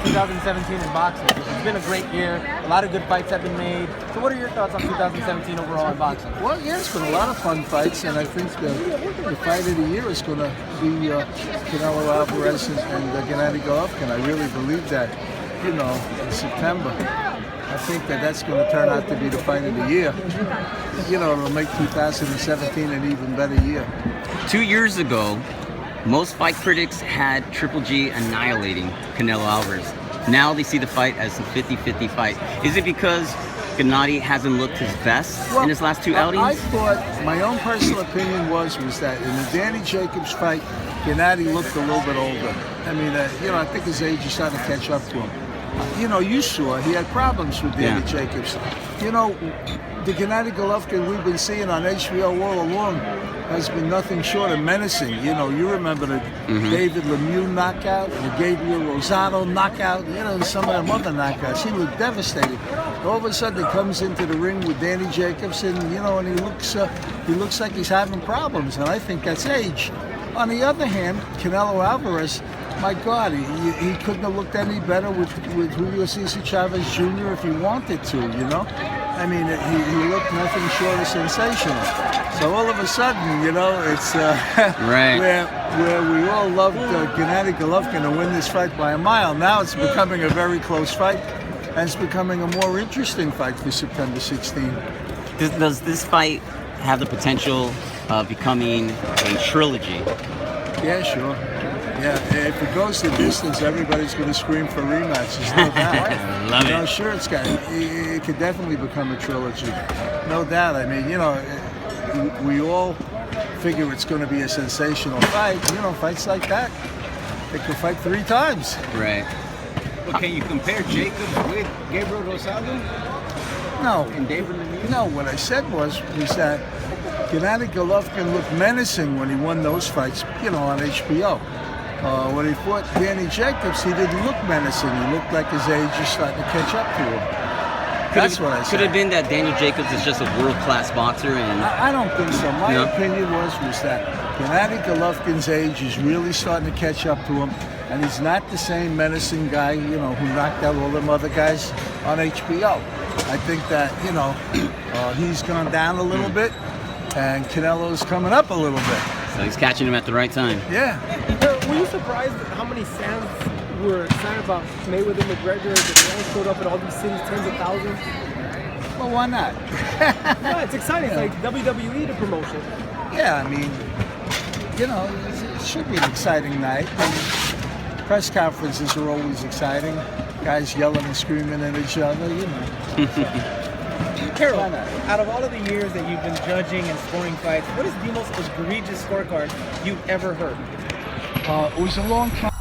2017 in boxing? It's been a great year. A lot of good fights have been made. So what are your thoughts on 2017 overall in boxing? Well, yeah, it's been a lot of fun fights, and I think the fight of the year is going to be Canelo Alvarez and Gennady Golovkin. I really believe that, you know, in September. I think that's going to turn out to be the fight of the year. You know, it'll make 2017 an even better year. 2 years ago, most fight critics had Triple G annihilating Canelo Alvarez. Now they see the fight as a 50-50 fight. Is it because Gennady hasn't looked his best in his last two outings? I thought, my own personal opinion was that in the Danny Jacobs fight, Gennady looked a little bit older. I mean, you know, I think his age is starting to catch up to him. You know, you saw he had problems with Danny Jacobs. You know, the Gennady Golovkin we've been seeing on HBO all along has been nothing short of menacing. You know, you remember the David Lemieux knockout, the Gabriel Rosado knockout, you know, and some of them other knockouts. He looked devastated. All of a sudden, he comes into the ring with Danny Jacobs, and you know, and he looks like he's having problems, and I think that's age. On the other hand, Canelo Alvarez, my God, he couldn't have looked any better with Julio Cesar Chavez Jr. if he wanted to, you know? I mean, he looked nothing short of sensational. So all of a sudden, you know, it's right. where we all loved Gennady Golovkin to win this fight by a mile. Now it's becoming a very close fight, and it's becoming a more interesting fight for September 16. Does this fight have the potential of becoming a trilogy? Yeah, sure. Yeah, if it goes the distance, everybody's going to scream for rematches. No doubt. Love it. it. Sure, it could definitely become a trilogy. No doubt. I mean, you know, we all figure it's going to be a sensational fight. You know, fights like that, they could fight 3 times. Right. But can you compare Jacobs with Gabriel Rosado? No. And David Lemieux? No, what I said was that Gennady Golovkin looked menacing when he won those fights, you know, on HBO. When he fought Danny Jacobs, he didn't look menacing. He looked like his age is starting to catch up to him. That's what I said. Could it have been that Daniel Jacobs is just a world-class boxer? And I don't think so. My opinion was that Gennady Golovkin's age is really starting to catch up to him, and he's not the same menacing guy, you know, who knocked out all them other guys on HBO. I think that, you know, he's gone down a little bit, and Canelo's coming up a little bit. So he's catching him at the right time. Yeah. Were you surprised at how many fans were excited about Mayweather McGregor? The fans showed up at all these cities, tens of thousands. Well, why not? No, it's exciting. It's like WWE, the promotion. Yeah, I mean, you know, it should be an exciting night. And press conferences are always exciting. Guys yelling and screaming at each other, you know. Harold, out of all of the years that you've been judging and scoring fights, what is the most egregious scorecard you've ever heard? It was a long time.